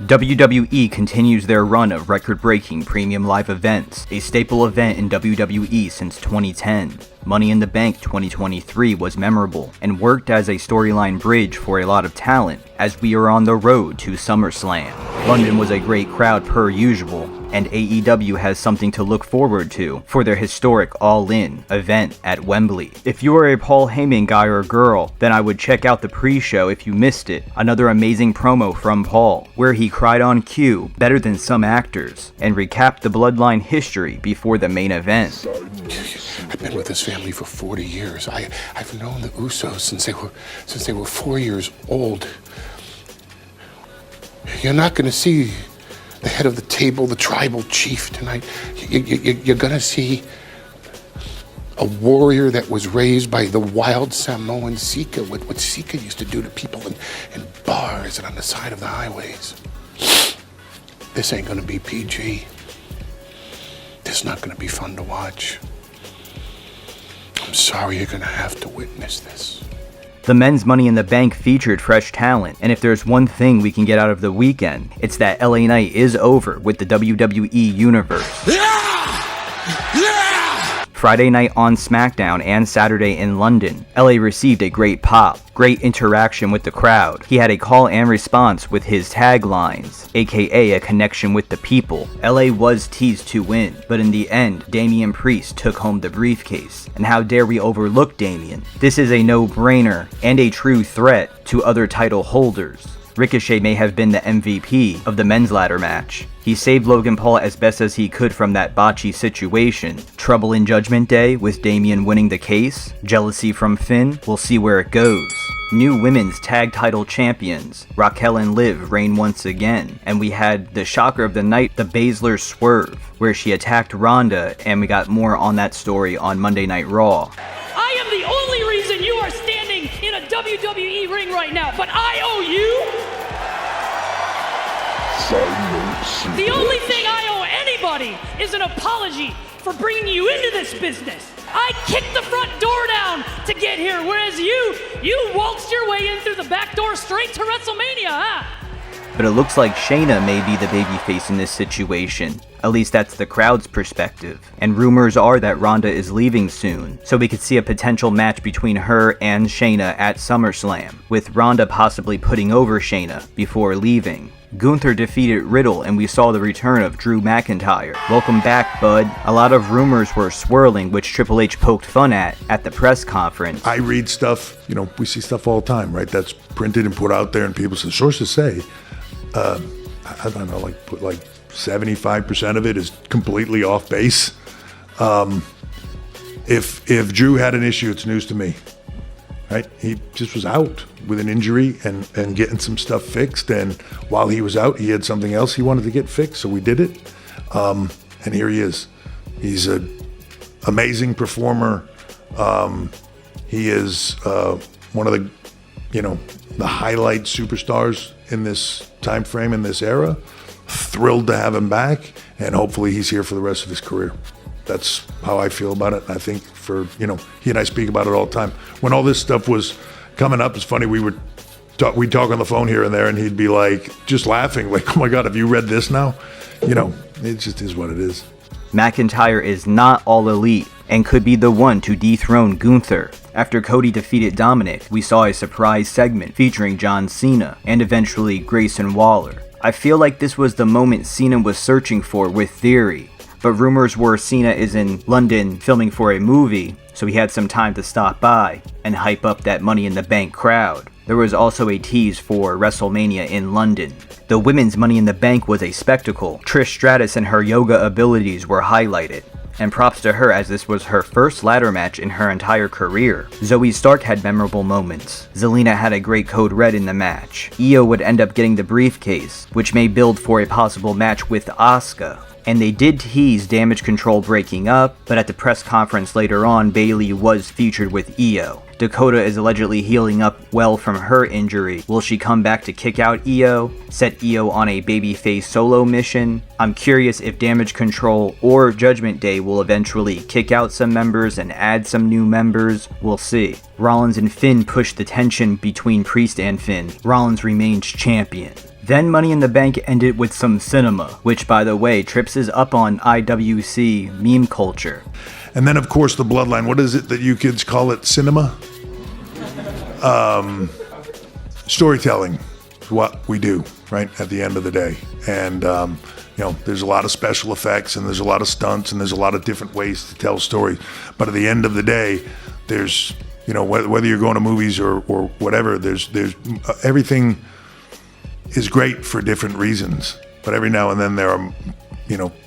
WWE continues their run of record-breaking premium live events, a staple event in WWE since 2010. Money in the Bank 2023 was memorable and worked as a storyline bridge for a lot of talent as we are on the road to SummerSlam. London was a great crowd per usual, and AEW has something to look forward to for their historic All In event at Wembley. If you are a Paul Heyman guy or girl, then I would check out the pre-show if you missed it. Another amazing promo from Paul, where he cried on cue better than some actors, and recapped the bloodline history before the main event. I've been with this family for 40 years. I've known the Usos since they were 4 years old. You're not going to see the head of the table, the tribal chief tonight. You're going to see a warrior that was raised by the wild Samoan Sika, what Sika used to do to people in bars and on the side of the highways. This ain't going to be PG. This is not going to be fun to watch. I'm sorry you're going to have to witness this. The men's Money in the Bank featured fresh talent, and if there's one thing we can get out of the weekend, it's that LA Knight is over with the WWE Universe. Friday night on SmackDown and Saturday in London, LA received a great pop, great interaction with the crowd. He had a call and response with his taglines, aka a connection with the people. LA was teased to win, but in the end, Damian Priest took home the briefcase. And how dare we overlook Damian? This is a no-brainer and a true threat to other title holders. Ricochet may have been the MVP of the men's ladder match. He saved Logan Paul as best as he could from that botchy situation. Trouble in Judgment Day with Damian winning the case. Jealousy from Finn. We'll see where it goes. New women's tag title champions, Raquel and Liv, reign once again. And we had the shocker of the night, the Baszler swerve, where she attacked Ronda, and we got more on that story on Monday Night Raw. I am the only reason you are standing in a WWE ring right now, but I owe you. The only thing I owe anybody is an apology for bringing you into this business. I kicked the front door down to get here, whereas you waltzed your way in through the back door straight to WrestleMania, huh? But it looks like Shayna may be the babyface in this situation. At least that's the crowd's perspective. And rumors are that Ronda is leaving soon, so we could see a potential match between her and Shayna at SummerSlam, with Ronda possibly putting over Shayna before leaving. Gunther defeated Riddle, and we saw the return of Drew McIntyre. Welcome back, bud. A lot of rumors were swirling, which Triple H poked fun at the press conference. I read stuff, we see stuff all the time, right? That's printed and put out there, and people say, sources say, I don't know, like 75% of it is completely off base. If Drew had an issue, it's news to me. Right? He just was out with an injury and getting some stuff fixed. And while he was out, he had something else he wanted to get fixed. So we did it. And here he is. He's an amazing performer. He is one of the highlight superstars in this time frame, in this era. Thrilled to have him back. And hopefully he's here for the rest of his career. That's how I feel about it. I think he and I speak about it all the time. When all this stuff was coming up, it's funny, we'd talk on the phone here and there, and he'd be like, just laughing, like, oh my God, have you read this now? It just is what it is. McIntyre is not all elite and could be the one to dethrone Gunther. After Cody defeated Dominic, we saw a surprise segment featuring John Cena and eventually Grayson Waller. I feel like this was the moment Cena was searching for with Theory. But rumors were Cena is in London filming for a movie, so he had some time to stop by and hype up that Money in the Bank crowd. There was also a tease for WrestleMania in London. The women's Money in the Bank was a spectacle. Trish Stratus and her yoga abilities were highlighted. And props to her, as this was her first ladder match in her entire career. Zoe Stark had memorable moments. Zelina had a great code red in the match. Io would end up getting the briefcase, which may build for a possible match with Asuka. And they did tease Damage Control breaking up, but at the press conference later on, Bayley was featured with Io. Dakota is allegedly healing up well from her injury. Will she come back to kick out Io? Set Io on a babyface solo mission? I'm curious if Damage Control or Judgment Day will eventually kick out some members and add some new members. We'll see. Rollins and Finn pushed the tension between Priest and Finn. Rollins remains champion. Then Money in the Bank ended with some cinema, which by the way, Trips is up on IWC meme culture. And then, of course, the Bloodline. What is it that you kids call it? Cinema? Storytelling is what we do, right, at the end of the day. And, there's a lot of special effects, and there's a lot of stunts, and there's a lot of different ways to tell stories. But at the end of the day, there's, whether you're going to movies or whatever, there's everything is great for different reasons. But every now and then there are,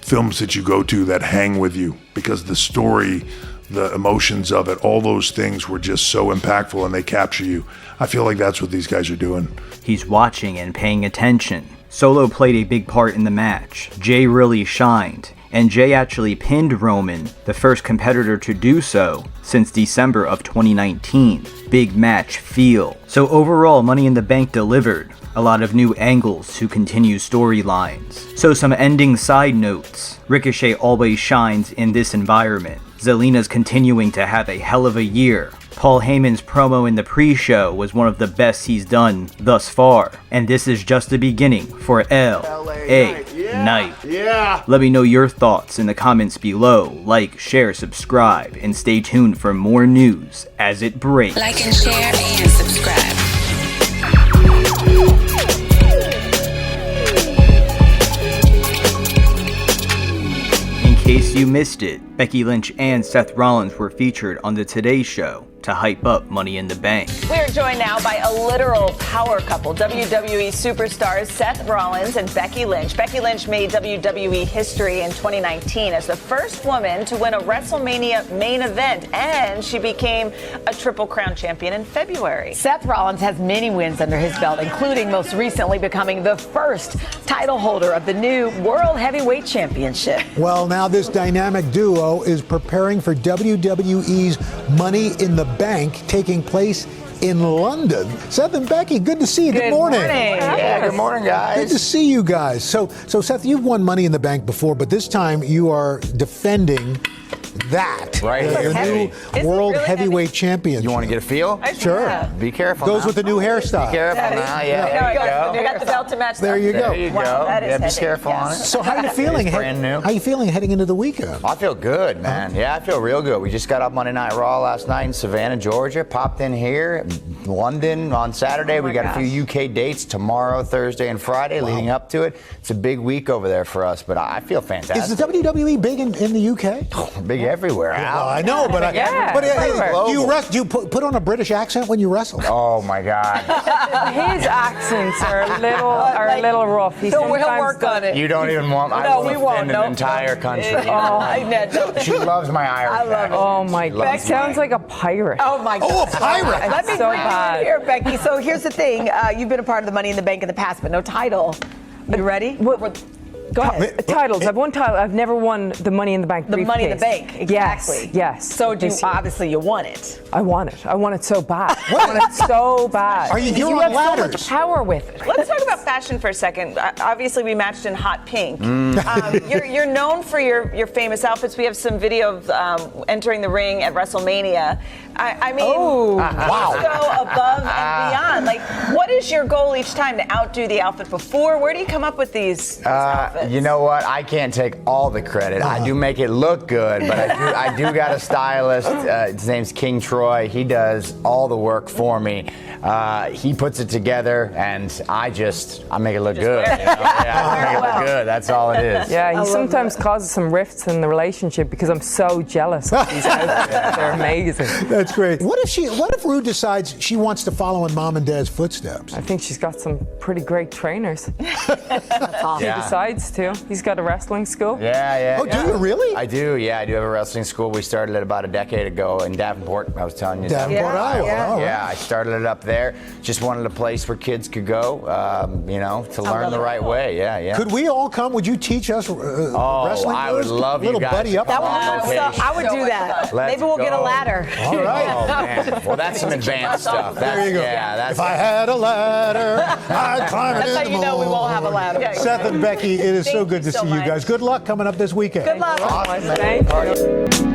films that you go to that hang with you because the story, the emotions of it, all those things were just so impactful and they capture you. I feel like that's what these guys are doing. He's watching and paying attention. Solo played a big part in the match. Jay really shined, and Jay actually pinned Roman, the first competitor to do so since December of 2019. Big match feel. So overall, Money in the Bank delivered. A lot of new angles to continue storylines. So some ending side notes. Ricochet always shines in this environment. Zelina's continuing to have a hell of a year. Paul Heyman's promo in the pre-show was one of the best he's done thus far. And this is just the beginning for LA Knight. Yeah. Let me know your thoughts in the comments below. Like, share, subscribe, and stay tuned for more news as it breaks. Like and share and subscribe. In case you missed it, Becky Lynch and Seth Rollins were featured on the Today Show to hype up Money in the Bank. We are joined now by a literal power couple, WWE superstars Seth Rollins and Becky Lynch. Becky Lynch made WWE history in 2019 as the first woman to win a WrestleMania main event, and she became a Triple Crown champion in February. Seth Rollins has many wins under his belt, including most recently becoming the first title holder of the new World Heavyweight Championship. Well, now this dynamic duo is preparing for WWE's Money in the Bank taking place in London. Seth and Becky, good to see you. Good morning. Yeah, good morning, guys. Good to see you guys. So Seth, you've won Money in the Bank before, but this time you are defending that. Right your here. new World Heavyweight Championship. You want to get a feel? Sure. Be careful. Goes now. with the new hairstyle. Be careful now. Yeah, there you go. You got the belt to match. There you go. There you Wow, go. that is Yeah, be heavy. careful on it. So how are you feeling? It's brand new. How are you feeling heading into the weekend? I feel good, man. Yeah, I feel real good. We just got up Monday Night Raw last night in Savannah, Georgia. Popped in here, London on Saturday. We got a few UK dates tomorrow, Thursday, and Friday leading up to it. It's a big week over there for us, but I feel fantastic. Is the WWE big in the UK? Big everywhere. Well, I know, but do you put on a British accent when you wrestle? Oh my God! His accents are a little rough. He'll work on it. You don't even want. I No, will we won't. offend No. an entire country. She She loves my Irish. I love accent. Oh my She God! loves Sounds like a pirate. Oh my God. Oh, a pirate. Let me So bring you bad. in here, Becky. So here's the thing. You've been a part of the Money in the Bank in the past, but no title. You ready? Go ahead. Titles. I've won title. I've never won the Money in the Bank. The Money in the briefcase. Bank, exactly. Yes. So This- obviously you won it. I want it. I want it so bad. I want it so bad. Are you- Because you're on have so ladders. much power with it. Let's talk about fashion for a second. Obviously, we matched in hot pink. Mm. You're known for your famous outfits. We have some video of entering the ring at WrestleMania. I mean, wow. you go above and beyond. Like, what is your goal each time to outdo the outfit before? Where do you come up with these outfits? You know what? I can't take all the credit. I do make it look good, but I do got a stylist. His name's King Troy. He does all the work for me. He puts it together, and I make it look good. You know? Yeah, I make it look good. That's all it is. Yeah, he sometimes causes some rifts in the relationship because I'm so jealous of these outfits. They're amazing. That's great. What if Rue decides she wants to follow in Mom and Dad's footsteps? I think she's got some pretty great trainers. Yeah. He decides to. He's got a wrestling school. Yeah. Oh, do you really? I do. Yeah, I do have a wrestling school. We started it about a decade ago in Davenport. I was telling you. Davenport, Iowa. Oh, Yeah, I started it up there. Just wanted a place where kids could go, to learn the right way. Yeah. Could we all come? Would you teach us wrestling? I would love you little guys buddy to up. come on location. I would do that. Let's Maybe we'll get a go. ladder. All right. Oh man. Well, that's some advanced stuff. There you go. Yeah, that's. If I had a ladder, I'd climb it That's in how the you know we won't have a morning. ladder. Seth and Becky, it is so Thank good to you so see you much. guys. Good luck coming up this weekend. Good luck. Awesome, man. Thank you.